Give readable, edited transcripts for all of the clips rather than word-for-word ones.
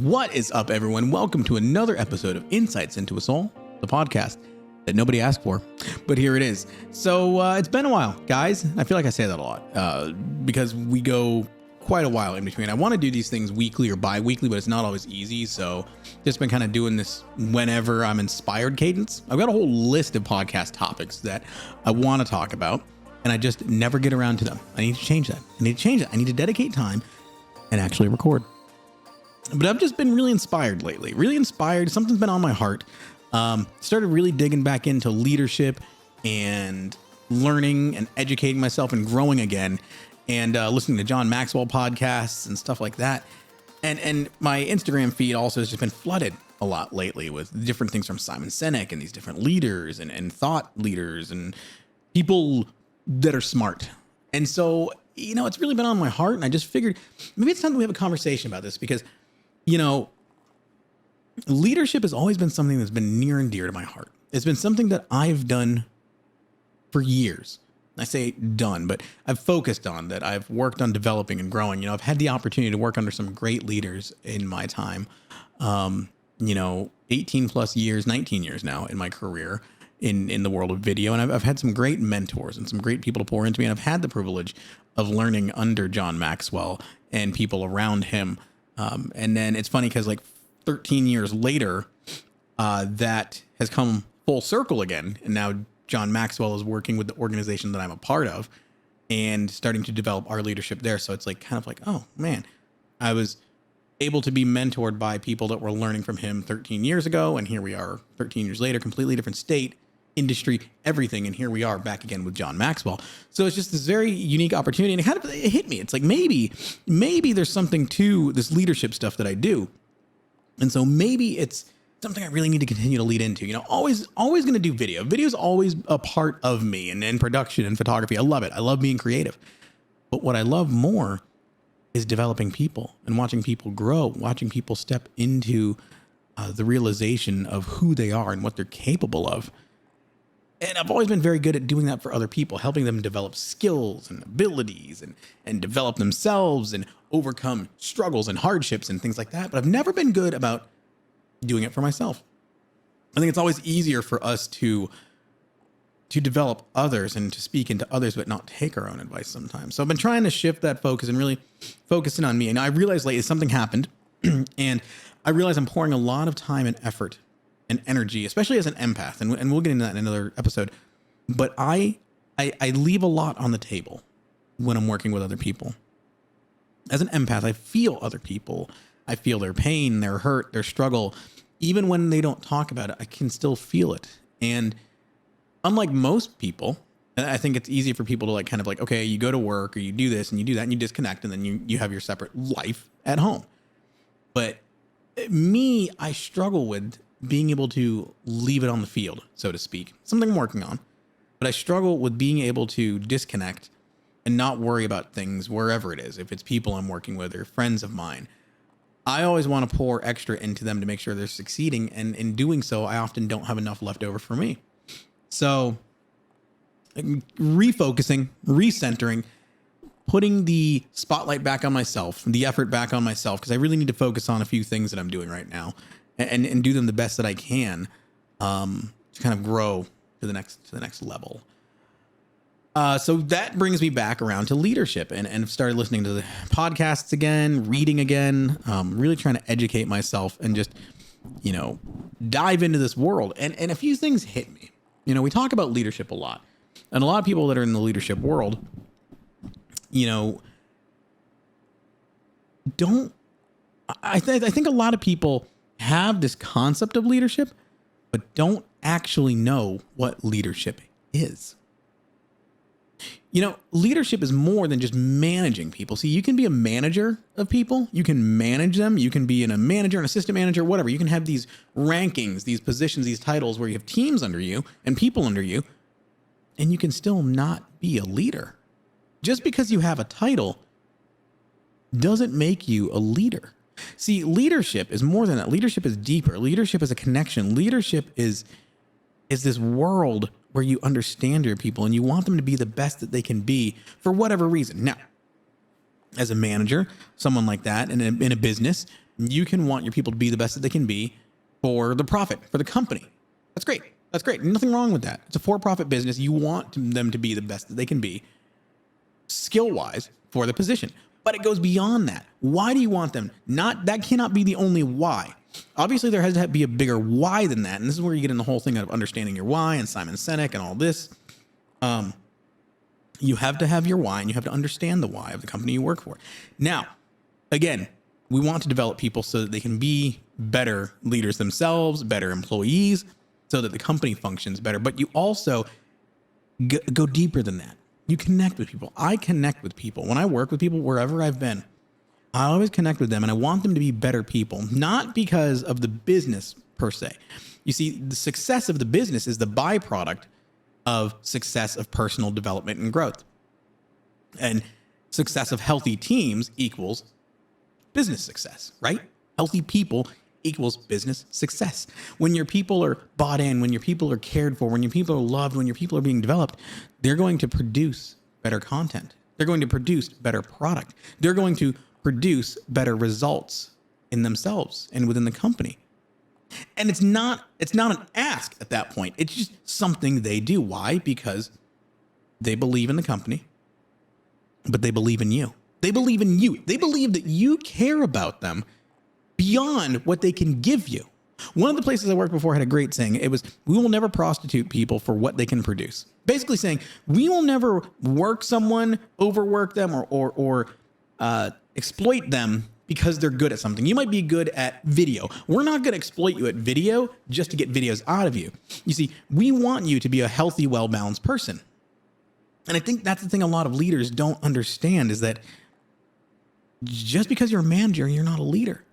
What is up, everyone? Welcome to another episode of Insights into a Soul, the podcast that nobody asked for, but here it is. So it's been a while, guys. I feel like I say that a lot because we go quite a while in between. I want to do these things weekly or bi-weekly, but it's not always easy. So just been kind of doing this whenever I'm inspired cadence. I've got a whole list of podcast topics that I want to talk about, and I just never get around to them. I need to change that. I need to dedicate time and actually record. But I've just been really inspired lately, really inspired. Something's been on my heart. Started really digging back into leadership and learning and educating myself and growing again, and listening to John Maxwell podcasts and stuff like that. And my Instagram feed also has just been flooded a lot lately with different things from Simon Sinek and these different leaders and thought leaders and people that are smart. And so, it's really been on my heart, and I just figured maybe it's time that we have a conversation about this because leadership has always been something that's been near and dear to my heart. It's been something that I've done for years. I say done, but I've focused on that. I've worked on developing and growing. I've had the opportunity to work under some great leaders in my time. 18 plus years, 19 years now in my career in the world of video. And I've had some great mentors and some great people to pour into me. And I've had the privilege of learning under John Maxwell and people around him. And then it's funny because 13 years later, that has come full circle again. And now John Maxwell is working with the organization that I'm a part of and starting to develop our leadership there. So it's oh man, I was able to be mentored by people that were learning from him 13 years ago. And here we are 13 years later, completely different state, industry, everything. And here we are back again with John Maxwell. So it's just this very unique opportunity. And it hit me. It's like, maybe there's something to this leadership stuff that I do. And so maybe it's something I really need to continue to lead into. Always going to do video. Video is always a part of me and production and photography. I love it. I love being creative. But what I love more is developing people and watching people grow, watching people step into the realization of who they are and what they're capable of. And I've always been very good at doing that for other people, helping them develop skills and abilities and develop themselves and overcome struggles and hardships and things like that. But I've never been good about doing it for myself. I think it's always easier for us to develop others and to speak into others, but not take our own advice sometimes. So I've been trying to shift that focus and really focusing on me. And I realized lately something happened and I realized I'm pouring a lot of time and effort and energy, especially as an empath. And we'll get into that in another episode. But I leave a lot on the table when I'm working with other people. As an empath, I feel other people. I feel their pain, their hurt, their struggle. Even when they don't talk about it, I can still feel it. And unlike most people, I think it's easy for people to okay, you go to work or you do this and you do that and you disconnect and then you have your separate life at home. But me, I struggle with being able to leave it on the field, so to speak. Something I'm working on. But I struggle with being able to disconnect and not worry about things wherever it is. If it's people I'm working with or friends of mine, I always want to pour extra into them to make sure they're succeeding. And in doing so, I often don't have enough left over for me. So refocusing, recentering, putting the spotlight back on myself, the effort back on myself, because I really need to focus on a few things that I'm doing right now and do them the best that I can to kind of grow to the next level. So that brings me back around to leadership and I've started listening to the podcasts again, reading again, really trying to educate myself and just, dive into this world. And a few things hit me. We talk about leadership a lot, and a lot of people that are in the leadership world, I think a lot of people have this concept of leadership, but don't actually know what leadership is. Leadership is more than just managing people. See, you can be a manager of people. You can manage them. You can be a manager, an assistant manager, whatever. You can have these rankings, these positions, these titles where you have teams under you and people under you, and you can still not be a leader. Just because you have a title doesn't make you a leader. See, leadership is more than that. Leadership is deeper. Leadership is a connection. Leadership is this world where you understand your people and you want them to be the best that they can be for whatever reason. Now, as a manager, someone like that in a business, You can want your people to be the best that they can be for the profit, for the company. That's great. That's great. Nothing wrong with that. It's a for-profit business. You want them to be the best that they can be skill-wise for the position. But it goes beyond that. Why do you want them? That cannot be the only why. Obviously, there has to be a bigger why than that. And this is where you get in the whole thing of understanding your why and Simon Sinek and all this. You have to have your why, and you have to understand the why of the company you work for. Now, again, we want to develop people so that they can be better leaders themselves, better employees, so that the company functions better. But you also go deeper than that. You connect with people. I connect with people. When I work with people, wherever I've been, I always connect with them, and I want them to be better people, not because of the business per se. You see, the success of the business is the byproduct of success of personal development and growth. And success of healthy teams equals business success, right? Healthy people equals business success. When your people are bought in, when your people are cared for, when your people are loved, when your people are being developed, they're going to produce better content. They're going to produce better product. They're going to produce better results in themselves and within the company. And it's not an ask at that point. It's just something they do. Why? Because they believe in the company, but they believe in you. They believe in you. They believe that you care about them beyond what they can give you. One of the places I worked before had a great saying. It was, we will never prostitute people for what they can produce. Basically saying, we will never work someone, overwork them, or exploit them because they're good at something. You might be good at video. We're not going to exploit you at video just to get videos out of you. You see, we want you to be a healthy, well-balanced person. And I think that's the thing a lot of leaders don't understand, is that just because you're a manager, you're not a leader.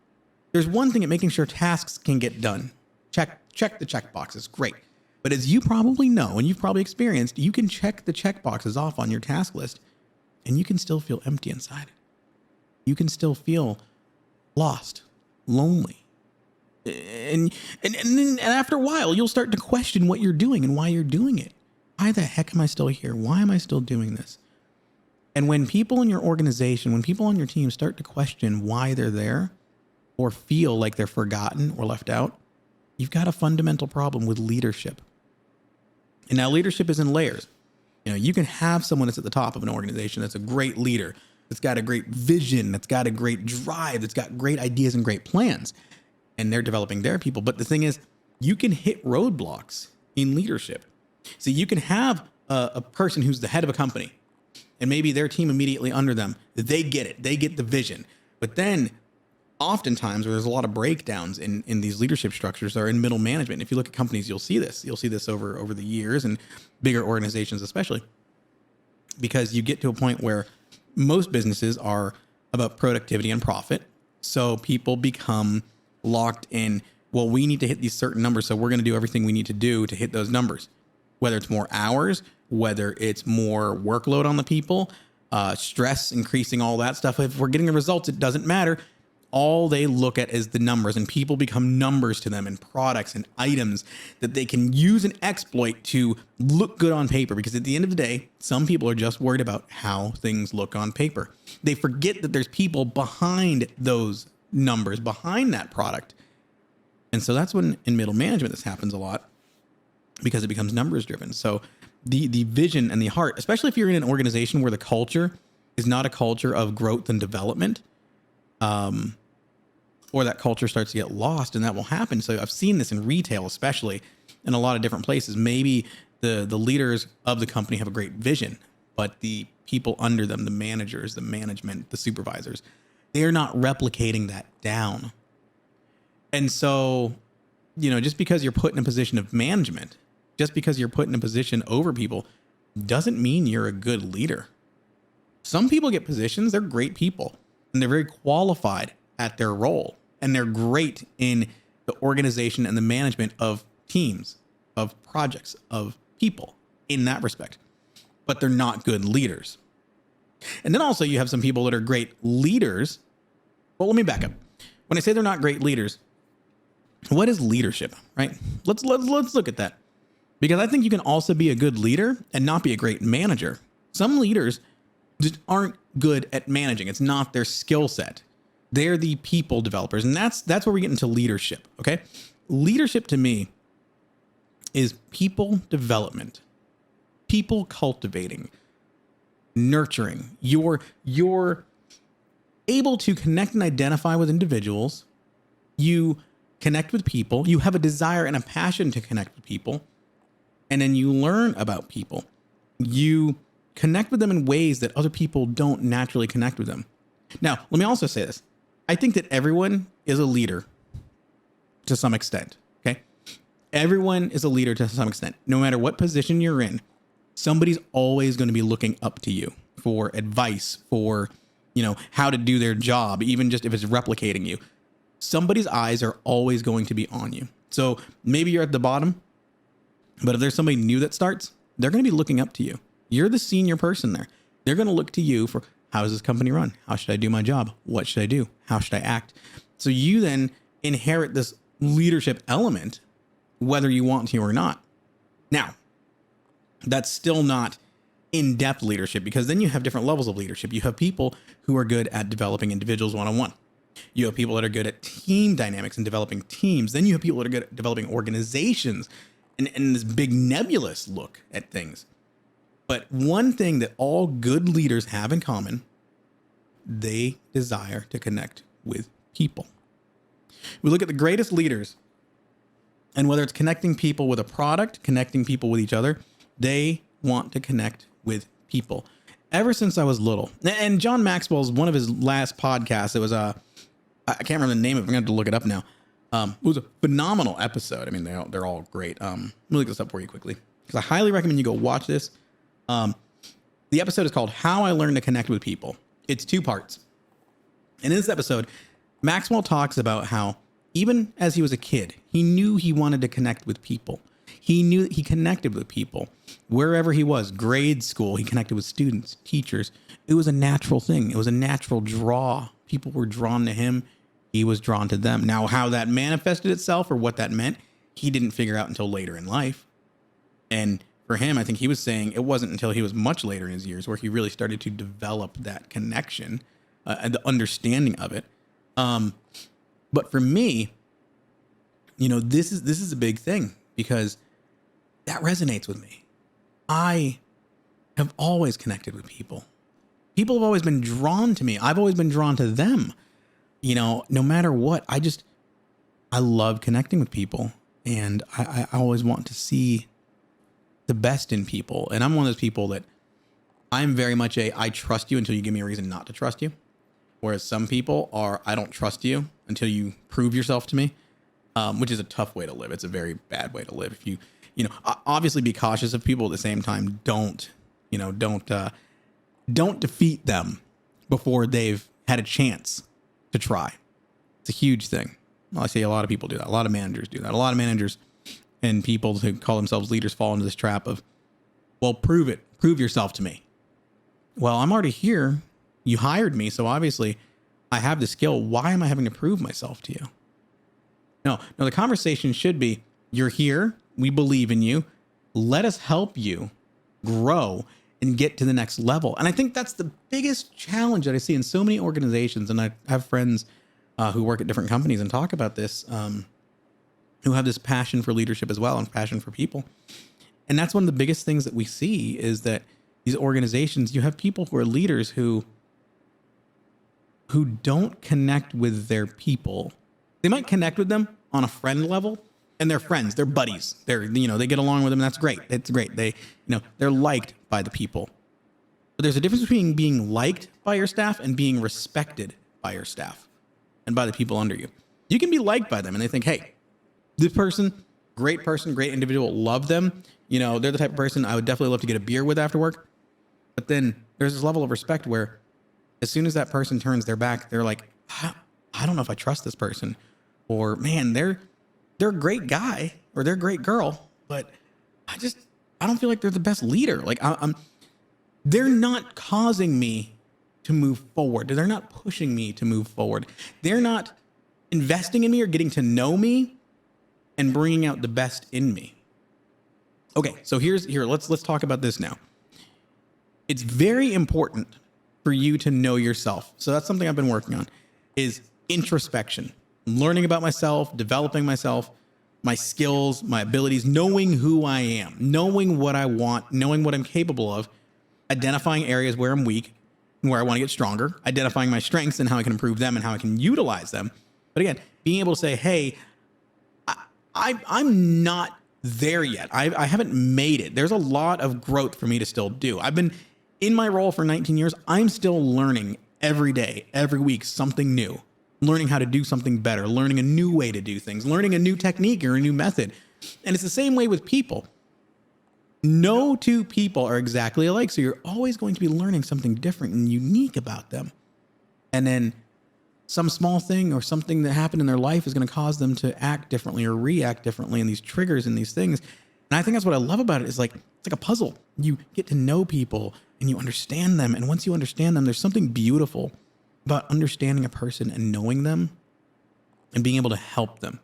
There's one thing at making sure tasks can get done. Check the check boxes. Great. But as you probably know, and you've probably experienced, you can check the check boxes off on your task list, and you can still feel empty inside. You can still feel lost, lonely. And after a while, you'll start to question what you're doing and why you're doing it. Why the heck am I still here? Why am I still doing this? And when people in your organization, when people on your team start to question why they're there, or feel like they're forgotten or left out, you've got a fundamental problem with leadership. And now leadership is in layers. You know, you can have someone that's at the top of an organization that's a great leader, that's got a great vision, that's got a great drive, that's got great ideas and great plans, and they're developing their people. But the thing is, you can hit roadblocks in leadership. So you can have a person who's the head of a company, and maybe their team immediately under them, they get it, they get the vision. But then oftentimes where there's a lot of breakdowns in these leadership structures are in middle management. If you look at companies, you'll see this. You'll see this over the years, and bigger organizations especially, because you get to a point where most businesses are about productivity and profit. So people become locked in, well, we need to hit these certain numbers, so we're going to do everything we need to do to hit those numbers, whether it's more hours, whether it's more workload on the people, stress increasing, all that stuff. If we're getting the results, it doesn't matter. All they look at is the numbers, and people become numbers to them, and products and items that they can use and exploit to look good on paper. Because at the end of the day, some people are just worried about how things look on paper. They forget that there's people behind those numbers, behind that product. And so that's when in middle management, this happens a lot, because it becomes numbers driven. So the vision and the heart, especially if you're in an organization where the culture is not a culture of growth and development, or that culture starts to get lost, and that will happen. So I've seen this in retail, especially in a lot of different places. Maybe the leaders of the company have a great vision, but the people under them, the managers, the management, the supervisors, they're not replicating that down. And so, you know, just because you're put in a position of management, just because you're put in a position over people, doesn't mean you're a good leader. Some people get positions, they're great people, and they're very qualified at their role, and they're great in the organization and the management of teams, of projects, of people in that respect, but they're not good leaders. And then also you have some people that are great leaders. Well, let me back up. When I say they're not great leaders, what is leadership, right? Let's look at that, because I think you can also be a good leader and not be a great manager. Some leaders just aren't good at managing. It's not their skill set. They're the people developers. And that's where we get into leadership. Okay. Leadership to me is people development, people cultivating, nurturing. You're able to connect and identify with individuals. You connect with people. You have a desire and a passion to connect with people. And then you learn about people. You connect with them in ways that other people don't naturally connect with them. Now, let me also say this. I think that everyone is a leader to some extent. Okay. Everyone is a leader to some extent. No matter what position you're in, somebody's always going to be looking up to you for advice, for, how to do their job, even just if it's replicating you. Somebody's eyes are always going to be on you. So maybe you're at the bottom, but if there's somebody new that starts, they're going to be looking up to you. You're the senior person there. They're going to look to you for, how is this company run? How should I do my job? What should I do? How should I act? So you then inherit this leadership element, whether you want to or not. Now, that's still not in-depth leadership, because then you have different levels of leadership. You have people who are good at developing individuals one-on-one. You have people that are good at team dynamics and developing teams. Then you have people that are good at developing organizations and this big nebulous look at things. But one thing that all good leaders have in common, they desire to connect with people. We look at the greatest leaders, and whether it's connecting people with a product, connecting people with each other, they want to connect with people. Ever since I was little, and John Maxwell's one of his last podcasts, it was I can't remember the name of it. I'm going to have to look it up now. It was a phenomenal episode. I mean, they're all great. Let me look this up for you quickly, because I highly recommend you go watch this. The episode is called How I Learned to Connect with People. It's 2 parts. And in this episode, Maxwell talks about how even as he was a kid, he knew he wanted to connect with people. He knew that he connected with people wherever he was. Grade school, he connected with students, teachers. It was a natural thing. It was a natural draw. People were drawn to him. He was drawn to them. Now, how that manifested itself or what that meant, he didn't figure out until later in life. And for him, I think he was saying it wasn't until he was much later in his years where he really started to develop that connection and the understanding of it. But for me, this is a big thing, because that resonates with me. I have always connected with people. People have always been drawn to me. I've always been drawn to them. No matter what, I love connecting with people, and I always want to see the best in people. And I'm one of those people that I'm very much I trust you until you give me a reason not to trust you. Whereas some people are, I don't trust you until you prove yourself to me, which is a tough way to live. It's a very bad way to live. If you, obviously be cautious of people, at the same time, don't defeat them before they've had a chance to try. It's a huge thing. Well, I see a lot of people do that. A lot of managers do that. A lot of managers and people who call themselves leaders fall into this trap of, well, prove it. Prove yourself to me. Well, I'm already here. You hired me, so obviously I have the skill. Why am I having to prove myself to you? No, the conversation should be, you're here. We believe in you. Let us help you grow and get to the next level. And I think that's the biggest challenge that I see in so many organizations. And I have friends who work at different companies and talk about this, who have this passion for leadership as well and passion for people. And that's one of the biggest things that we see is that these organizations, you have people who are leaders who don't connect with their people. They might connect with them on a friend level, and they're friends, they're buddies. They get along with them. That's great. It's great. They're liked by the people. But there's a difference between being liked by your staff and being respected by your staff and by the people under you. You can be liked by them and they think, hey, this person, great individual, love them. They're the type of person I would definitely love to get a beer with after work. But then there's this level of respect where as soon as that person turns their back, they're like, I don't know if I trust this person, or man, they're a great guy or they're a great girl, but I don't feel like they're the best leader. Like they're not causing me to move forward. They're not pushing me to move forward. They're not investing in me or getting to know me and bringing out the best in me. Okay, so let's talk about this now. It's very important for you to know yourself. So that's something I've been working on. is introspection, learning about myself, developing myself, my skills, my abilities, knowing who I am, knowing what I want, knowing what I'm capable of, identifying areas where I'm weak and where I want to get stronger, identifying my strengths and how I can improve them and how I can utilize them. But again, being able to say, hey, I'm not there yet. I haven't made it. There's a lot of growth for me to still do. I've been in my role for 19 years. I'm still learning every day, every week, something new, learning how to do something better, learning a new way to do things, learning a new technique or a new method. And it's the same way with people. No two people are exactly alike. So you're always going to be learning something different and unique about them. And then some small thing or something that happened in their life is going to cause them to act differently or react differently in these triggers and these things. And I think that's what I love about it is like, it's like a puzzle. You get to know people and you understand them. And once you understand them, there's something beautiful about understanding a person and knowing them and being able to help them,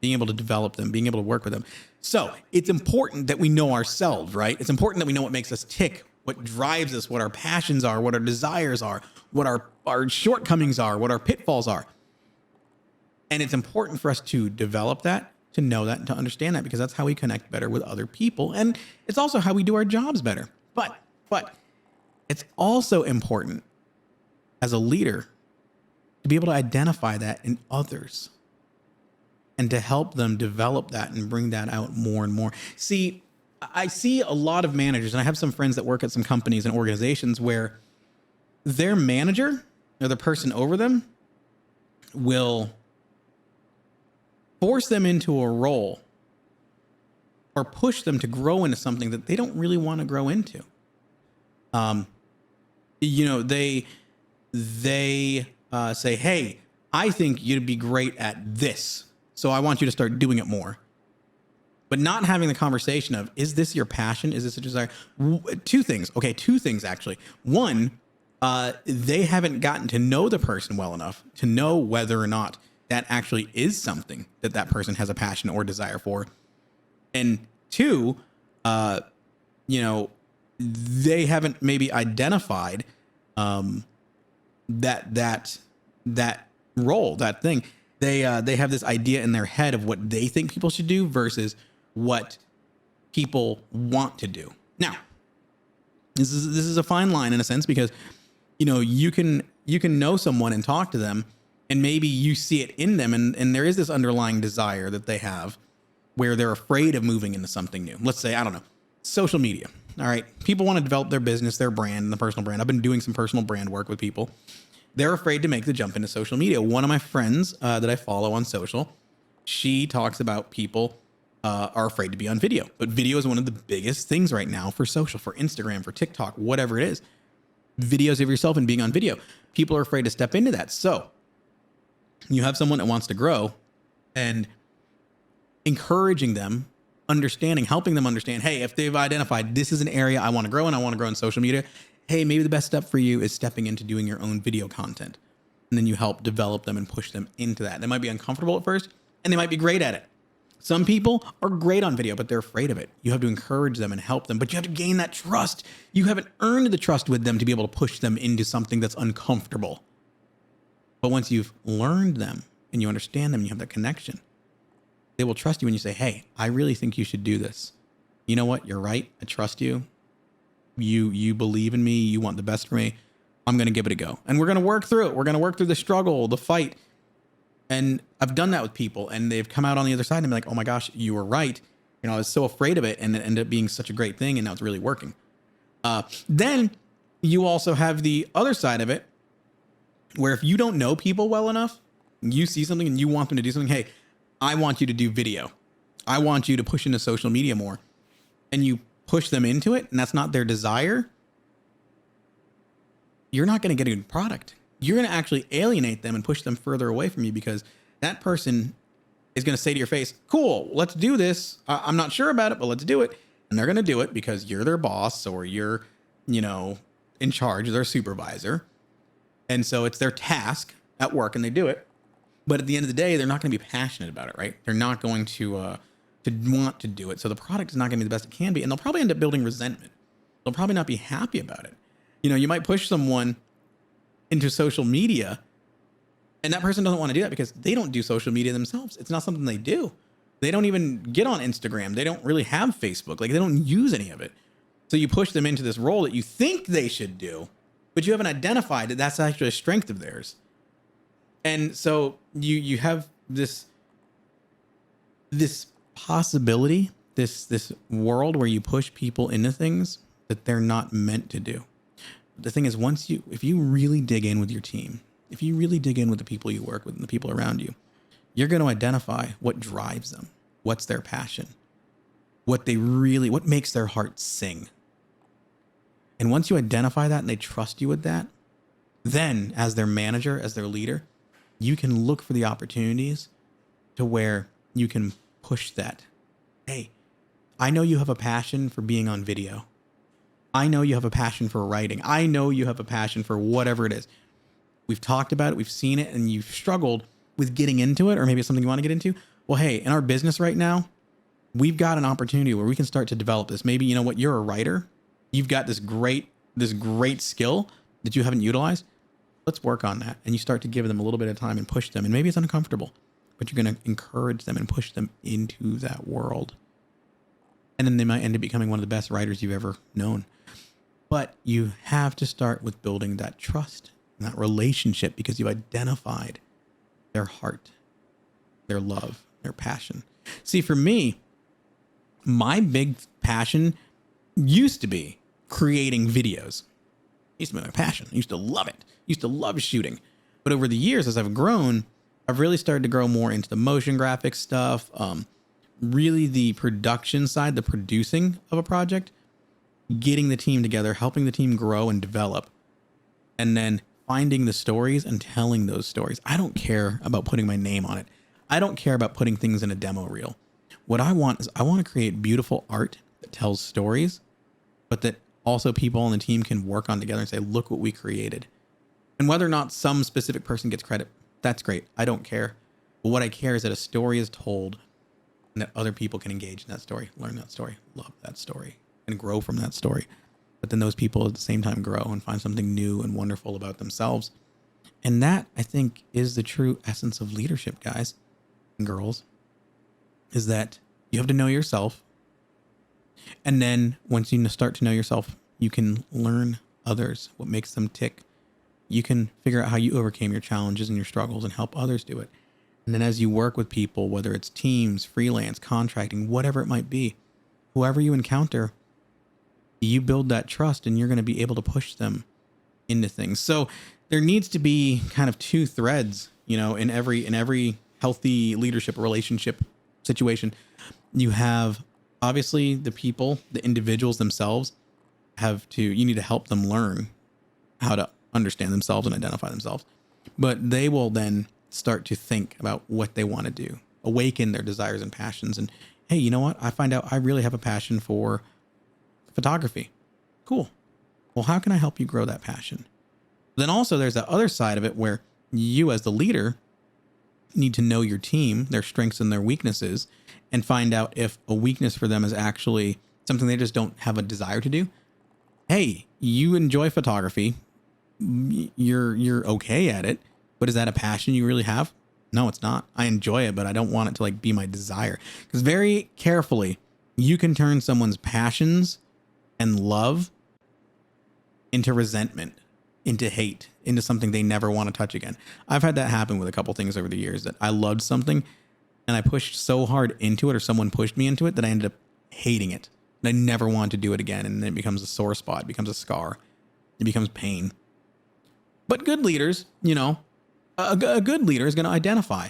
being able to develop them, being able to work with them. So it's important that we know ourselves, right? It's important that we know what makes us tick, what drives us, what our passions are, what our desires are, what our shortcomings are, what our pitfalls are. And it's important for us to develop that, to know that, and to understand that, because that's how we connect better with other people. And it's also how we do our jobs better. But it's also important as a leader to be able to identify that in others and to help them develop that and bring that out more and more. See, I see a lot of managers, and I have some friends that work at some companies and organizations where their manager or the person over them will force them into a role or push them to grow into something that they don't really want to grow into. They say, hey, I think you'd be great at this, so I want you to start doing it more. But not having the conversation of, is this your passion? Is this a desire? Two things. Okay, two things actually. One, they haven't gotten to know the person well enough to know whether or not that actually is something that that person has a passion or desire for. And two, they haven't maybe identified that role, that thing. They have this idea in their head of what they think people should do versus what people want to do. Now, this is a fine line in a sense, because you can know someone and talk to them, and maybe you see it in them, and there is this underlying desire that they have where they're afraid of moving into something new. Let's say, I don't know, social media. All right. People want to develop their business, their brand, and the personal brand. I've been doing some personal brand work with people. They're afraid to make the jump into social media. One of my friends that I follow on social, she talks about people are afraid to be on video. But video is one of the biggest things right now for social, for Instagram, for TikTok, whatever it is. Videos of yourself and being on video. People are afraid to step into that. So you have someone that wants to grow, and encouraging them, understanding, helping them understand, hey, if they've identified this is an area I want to grow and I want to grow in social media, hey, maybe the best step for you is stepping into doing your own video content. And then you help develop them and push them into that. They might be uncomfortable at first, and they might be great at it. Some people are great on video, but they're afraid of it. You have to encourage them and help them, but you have to gain that trust. You haven't earned the trust with them to be able to push them into something that's uncomfortable. But once you've learned them and you understand them, you have that connection, they will trust you when you say, hey, I really think you should do this. You know what? You're right. I trust you. You believe in me. You want the best for me. I'm going to give it a go. And we're going to work through it. We're going to work through the struggle, the fight. And I've done that with people, and they've come out on the other side and be like, oh my gosh, you were right. I was so afraid of it, and it ended up being such a great thing. And now it's really working. Then you also have the other side of it, where if you don't know people well enough, you see something and you want them to do something. Hey, I want you to do video. I want you to push into social media more, and you push them into it, and that's not their desire. You're not going to get a good product. You're going to actually alienate them and push them further away from you, because that person is going to say to your face, cool, let's do this. I'm not sure about it, but let's do it. And they're going to do it because you're their boss, or you're, in charge, their supervisor. And so it's their task at work, and they do it. But at the end of the day, they're not going to be passionate about it, right? They're not going to want to do it. So the product is not going to be the best it can be. And they'll probably end up building resentment. They'll probably not be happy about it. You might push someone into social media And that person doesn't want to do that because they don't do social media themselves. It's not something they do. They don't even get on Instagram. They don't really have Facebook. Like, they don't use any of it. So you push them into this role that you think they should do, but you haven't identified that that's actually a strength of theirs. And so you have this possibility, this world where you push people into things that they're not meant to do. The thing is, if you really dig in with your team, if you really dig in with the people you work with and the people around you, you're going to identify what drives them, what's their passion, what makes their heart sing. And once you identify that and they trust you with that, then as their manager, as their leader, you can look for the opportunities to where you can push that. Hey, I know you have a passion for being on video. I know you have a passion for writing. I know you have a passion for whatever it is. We've talked about it. We've seen it, and you've struggled with getting into it, or maybe it's something you want to get into. Well, hey, in our business right now, we've got an opportunity where we can start to develop this. Maybe, you know what, you're a writer. You've got this great skill that you haven't utilized. Let's work on that. And you start to give them a little bit of time and push them. And maybe it's uncomfortable, but you're going to encourage them and push them into that world. And then they might end up becoming one of the best writers you've ever known. But you have to start with building that trust and that relationship, because you've identified their heart, their love, their passion. See, for me, my big passion used to be creating videos. It used to be my passion. I used to love it. I used to love shooting. But over the years, as I've grown, I've really started to grow more into the motion graphics stuff, really the production side, the producing of a project, getting the team together, helping the team grow and develop, and then finding the stories and telling those stories. I don't care about putting my name on it. I don't care about putting things in a demo reel. What I want is I want to create beautiful art that tells stories, but that also people on the team can work on together and say, look what we created. And whether or not some specific person gets credit, that's great. I don't care. But what I care is that a story is told and that other people can engage in that story, learn that story, love that story, and grow from that story. But then those people at the same time grow and find something new and wonderful about themselves. And that, I think, is the true essence of leadership, guys and girls, is that you have to know yourself. And then once you start to know yourself, you can learn others, what makes them tick. You can figure out how you overcame your challenges and your struggles and help others do it. And then as you work with people, whether it's teams, freelance, contracting, whatever it might be, whoever you encounter, you build that trust and you're going to be able to push them into things. So there needs to be kind of two threads, in every healthy leadership relationship situation. You have obviously the people, the individuals themselves you need to help them learn how to understand themselves and identify themselves, but they will then start to think about what they want to do, awaken their desires and passions. And hey, you know what? I find out I really have a passion for photography. Cool. Well, how can I help you grow that passion? Then also there's that other side of it where you as the leader need to know your team, their strengths and their weaknesses, and find out if a weakness for them is actually something they just don't have a desire to do. Hey, you enjoy photography. You're okay at it, but is that a passion you really have? No, it's not. I enjoy it, but I don't want it to be my desire. Because very carefully, you can turn someone's passions and love into resentment, into hate, into something they never want to touch again. I've had that happen with a couple things over the years, that I loved something and I pushed so hard into it, or someone pushed me into it, that I ended up hating it. And I never wanted to do it again. And then it becomes a sore spot, it becomes a scar, it becomes pain. But good leaders, a good leader is going to identify,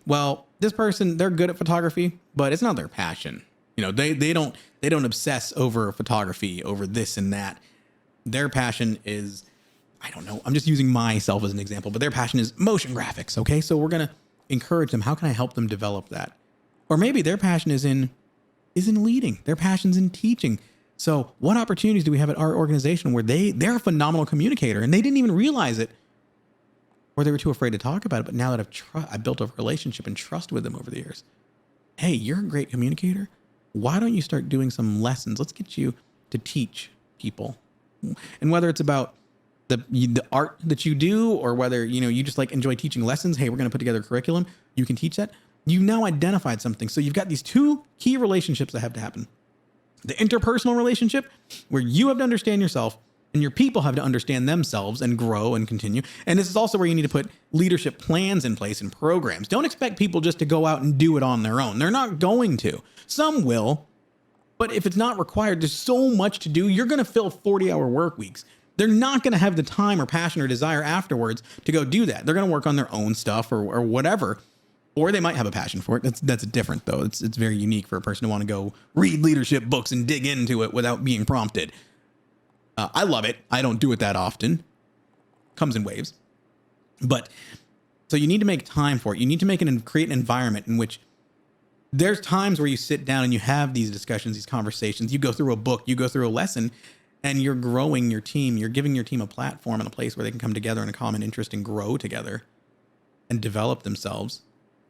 well, this person, they're good at photography, but it's not their passion. They don't obsess over photography, over this and that. Their passion is, I don't know, I'm just using myself as an example, but their passion is motion graphics. Okay. So we're going to encourage them. How can I help them develop that? Or maybe their passion is in leading. Their passion's in teaching. So what opportunities do we have at our organization where they're a phenomenal communicator and they didn't even realize it, or they were too afraid to talk about it. But now that I've built a relationship and trust with them over the years. Hey, you're a great communicator. Why don't you start doing some lessons? Let's get you to teach people. And whether it's about the art that you do, or whether, you just like enjoy teaching lessons. Hey, we're going to put together a curriculum. You can teach that. You've now identified something. So you've got these two key relationships that have to happen. The interpersonal relationship, where you have to understand yourself and your people have to understand themselves and grow and continue. And this is also where you need to put leadership plans in place and programs. Don't expect people just to go out and do it on their own. They're not going to. Some will, but if it's not required, there's so much to do. You're going to fill 40-hour work weeks. They're not going to have the time or passion or desire afterwards to go do that. They're going to work on their own stuff or whatever. Or they might have a passion for it. That's different, though. It's very unique for a person to want to go read leadership books and dig into it without being prompted. I love it. I don't do it that often. Comes in waves. But so you need to make time for it. You need to create an environment in which there's times where you sit down and you have these discussions, these conversations. You go through a book, you go through a lesson, and you're growing your team. You're giving your team a platform and a place where they can come together in a common interest and grow together and develop themselves.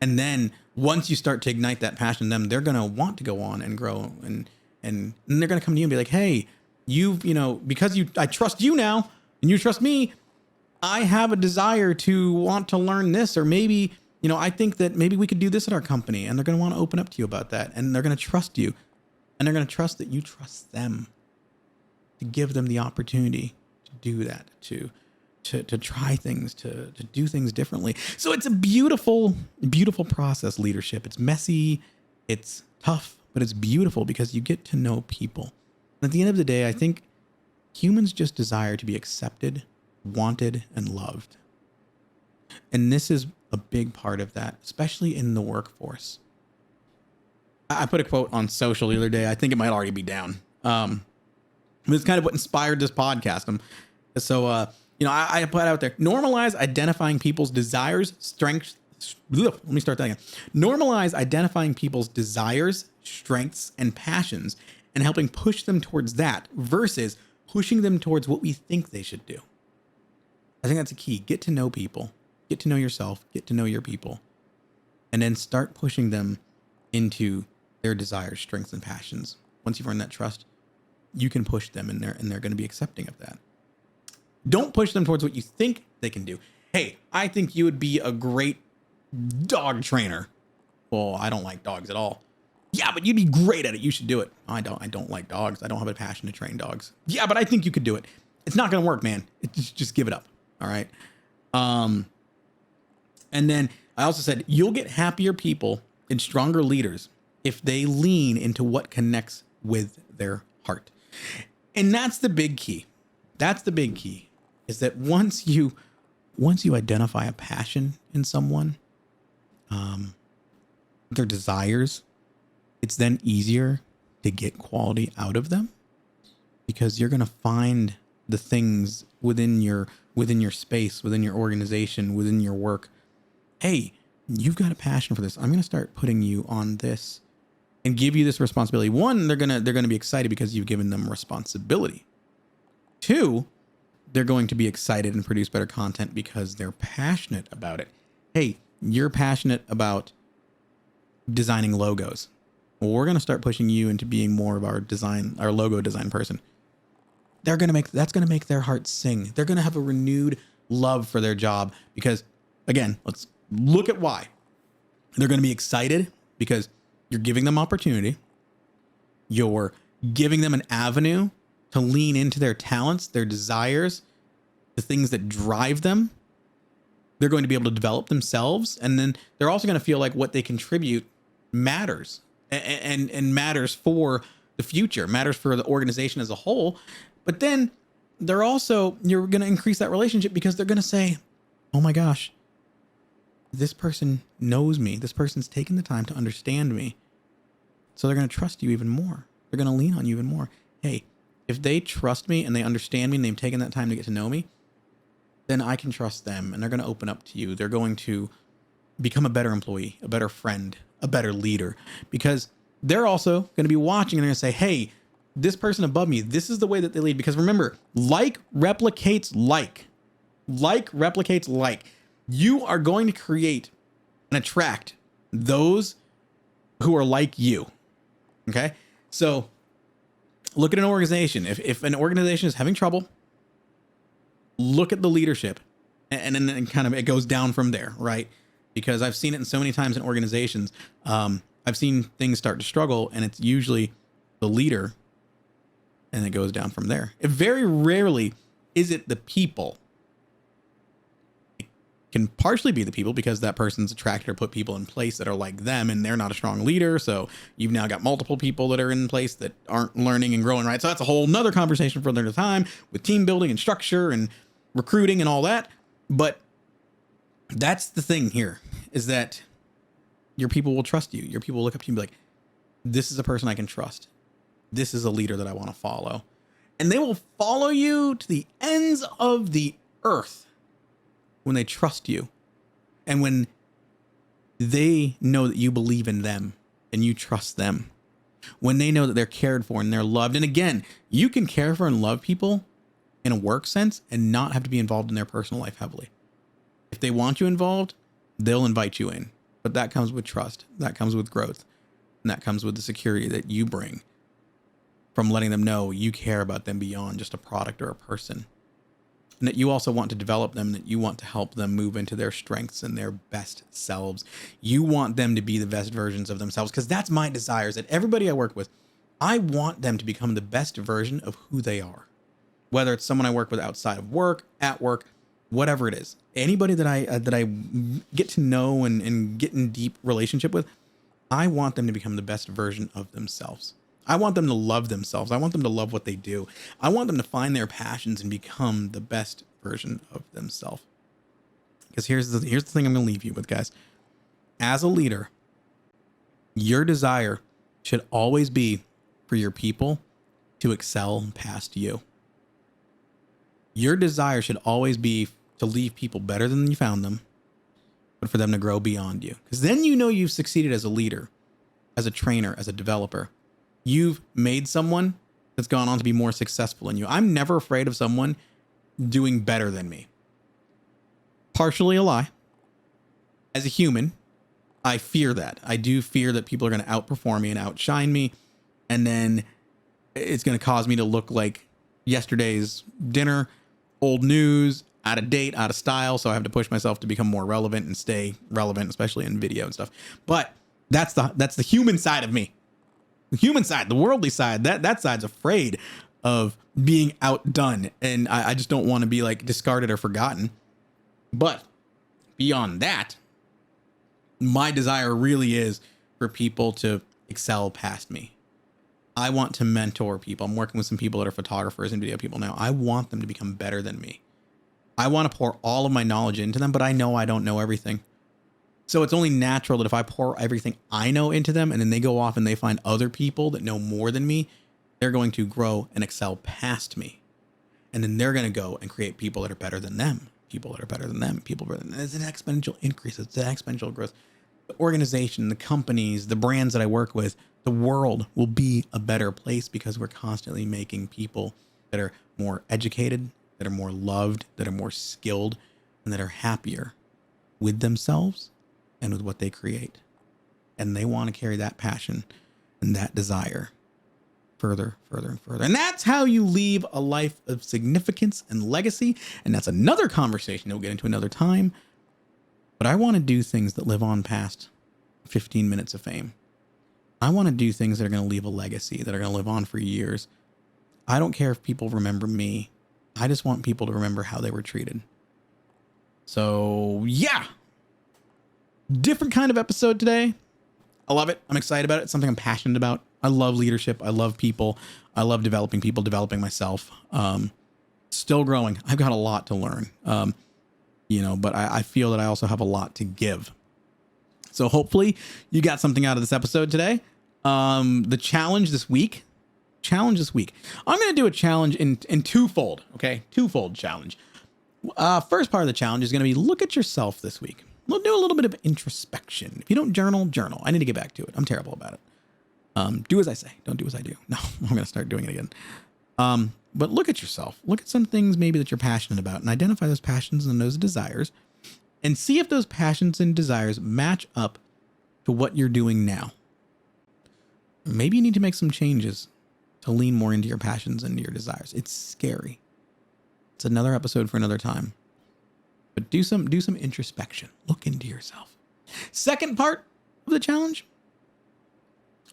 And then once you start to ignite that passion in them, they're going to want to go on and grow. And they're going to come to you and be like, hey, because I trust you now and you trust me, I have a desire to want to learn this. Or maybe, I think that maybe we could do this at our company. And they're going to want to open up to you about that. And they're going to trust you. And they're going to trust that you trust them, to give them the opportunity to do that, to try things, to do things differently. So it's a beautiful, beautiful process, leadership. It's messy, it's tough, but it's beautiful because you get to know people. And at the end of the day, I think humans just desire to be accepted, wanted, and loved. And this is a big part of that, especially in the workforce. I put a quote on social the other day. I think it might already be down. It's kind of what inspired this podcast. I put out there, normalize identifying people's desires, strengths. Let me start that again. Normalize identifying people's desires, strengths, and passions and helping push them towards that versus pushing them towards what we think they should do. I think that's a key. Get to know people, get to know yourself, get to know your people, and then start pushing them into their desires, strengths, and passions. Once you've earned that trust, you can push them and they're going to be accepting of that. Don't push them towards what you think they can do. Hey, I think you would be a great dog trainer. Well, I don't like dogs at all. Yeah, but you'd be great at it. You should do it. I don't like dogs. I don't have a passion to train dogs. Yeah, but I think you could do it. It's not going to work, man. Just give it up. All right. And then I also said, you'll get happier people and stronger leaders if they lean into what connects with their heart. And that's the big key. That's the big key, is that once you identify a passion in someone, their desires, it's then easier to get quality out of them, because you're going to find the things within your space, within your organization, within your work. Hey, you've got a passion for this. I'm going to start putting you on this and give you this responsibility. One, they're going to be excited because you've given them responsibility. Two, they're going to be excited and produce better content because they're passionate about it. Hey, you're passionate about designing logos. Well, we're going to start pushing you into being more of our logo design person. That's going to make their hearts sing. They're going to have a renewed love for their job because, again, let's look at why. They're going to be excited because you're giving them opportunity. You're giving them an avenue to lean into their talents, their desires, the things that drive them. They're going to be able to develop themselves. And then they're also going to feel like what they contribute matters and matters for the future, matters for the organization as a whole. But then you're going to increase that relationship because they're going to say, oh my gosh, this person knows me. This person's taken the time to understand me. So they're going to trust you even more. They're going to lean on you even more. Hey, if they trust me and they understand me and they've taken that time to get to know me, then I can trust them and they're going to open up to you. They're going to become a better employee, a better friend, a better leader, because they're also going to be watching and they're going to say, hey, this person above me, this is the way that they lead. Because remember, like replicates like. Like replicates like. You are going to create and attract those who are like you. Okay? So look at an organization. If an organization is having trouble, look at the leadership, and then kind of it goes down from there, right? Because I've seen it in so many times in organizations. I've seen things start to struggle, and it's usually the leader, and it goes down from there. It very rarely is it the people. It can partially be the people because that person's attracted or put people in place that are like them, and they're not a strong leader. So you've now got multiple people that are in place that aren't learning and growing, right? So that's a whole nother conversation for another time with team building and structure and recruiting and all that. But that's the thing here, is that your people will trust you. Your people will look up to you and be like, this is a person I can trust. This is a leader that I want to follow. And they will follow you to the ends of the earth when they trust you. And when they know that you believe in them and you trust them. When they know that they're cared for and they're loved. And again, you can care for and love people in a work sense and not have to be involved in their personal life heavily. If they want you involved, they'll invite you in. But that comes with trust. That comes with growth. And that comes with the security that you bring from letting them know you care about them beyond just a product or a person. And that you also want to develop them, that you want to help them move into their strengths and their best selves. You want them to be the best versions of themselves, because that's my desires. That everybody I work with, I want them to become the best version of who they are. Whether it's someone I work with outside of work, at work, whatever it is. Anybody that I get to know and get in deep relationship with, I want them to become the best version of themselves. I want them to love themselves. I want them to love what they do. I want them to find their passions and become the best version of themselves. Because here's the thing I'm going to leave you with, guys. As a leader, your desire should always be for your people to excel past you. Your desire should always be to leave people better than you found them, but for them to grow beyond you. Because then you know you've succeeded as a leader, as a trainer, as a developer. You've made someone that's gone on to be more successful than you. I'm never afraid of someone doing better than me. Partially a lie. As a human, I fear that. I do fear that people are going to outperform me and outshine me. And then it's going to cause me to look like yesterday's dinner, old news, out of date, out of style. So I have to push myself to become more relevant and stay relevant, especially in video and stuff. But that's the human side of me. The human side, the worldly side, that side's afraid of being outdone. And I just don't want to be like discarded or forgotten. But beyond that, my desire really is for people to excel past me. I want to mentor people. I'm working with some people that are photographers and video people now. I want them to become better than me. I want to pour all of my knowledge into them, but I know I don't know everything. So it's only natural that if I pour everything I know into them and then they go off and they find other people that know more than me, they're going to grow and excel past me. And then they're going to go and create people that are better than them, people that are better than them, people better than them. It's an exponential increase. It's an exponential growth. The organization, the companies, the brands that I work with, the world will be a better place because we're constantly making people that are more educated, that are more loved, that are more skilled, and that are happier with themselves and with what they create. And they want to carry that passion and that desire further, further, and further. And that's how you leave a life of significance and legacy. And that's another conversation that we'll get into another time. But I want to do things that live on past 15 minutes of fame. I want to do things that are going to leave a legacy, that are going to live on for years. I don't care if people remember me. I just want people to remember how they were treated. So yeah, different kind of episode today. I love it. I'm excited about it. It's something I'm passionate about. I love leadership. I love people. I love developing people, developing myself. Still growing. I've got a lot to learn. But I feel that I also have a lot to give. So hopefully you got something out of this episode today. The challenge this week. I'm going to do a challenge in twofold. Okay. Twofold challenge. First part of the challenge is going to be look at yourself this week. We'll do a little bit of introspection. If you don't journal. I need to get back to it. I'm terrible about it. Do as I say. Don't do as I do. No, I'm going to start doing it again. But look at yourself. Look at some things maybe that you're passionate about and identify those passions and those desires and see if those passions and desires match up to what you're doing now. Maybe you need to make some changes to lean more into your passions and your desires. It's scary. It's another episode for another time. But do some introspection. Look into yourself. Second part of the challenge.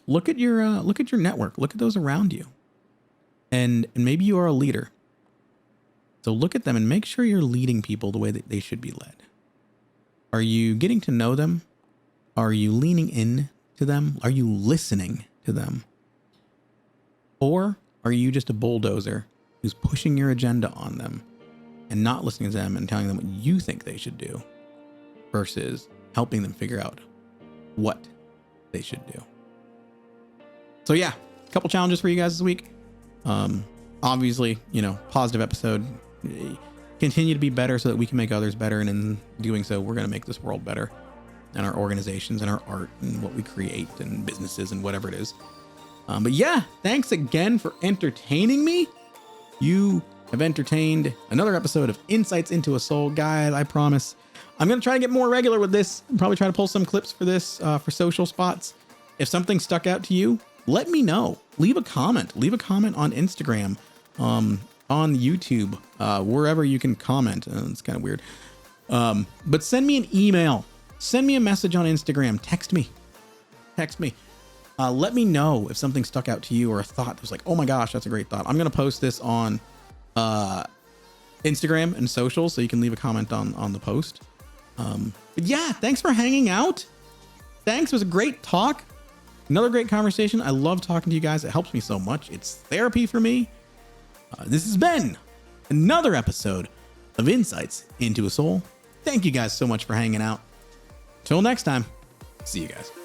Look at your network. Look at those around you. And maybe you are a leader. So look at them and make sure you're leading people the way that they should be led. Are you getting to know them? Are you leaning in to them? Are you listening to them? Or are you just a bulldozer who's pushing your agenda on them and not listening to them and telling them what you think they should do versus helping them figure out what they should do? So yeah, a couple challenges for you guys this week. Obviously, positive episode. Continue to be better so that we can make others better. And in doing so, we're going to make this world better, and our organizations and our art and what we create and businesses and whatever it is. But yeah, thanks again for entertaining me. You have entertained another episode of Insights into a Soul. Guys, I promise I'm going to try to get more regular with this. Probably try to pull some clips for this, for social spots. If something stuck out to you, let me know. Leave a comment on Instagram, on YouTube, wherever you can comment. It's kind of weird. But send me an email, send me a message on Instagram, text me. Let me know if something stuck out to you or a thought that was like, oh my gosh, that's a great thought. I'm going to post this on Instagram and social, so you can leave a comment on the post. But yeah, thanks for hanging out. Thanks. It was a great talk. Another great conversation. I love talking to you guys. It helps me so much. It's therapy for me. This has been another episode of Insights into a Soul. Thank you guys so much for hanging out. Till next time, see you guys.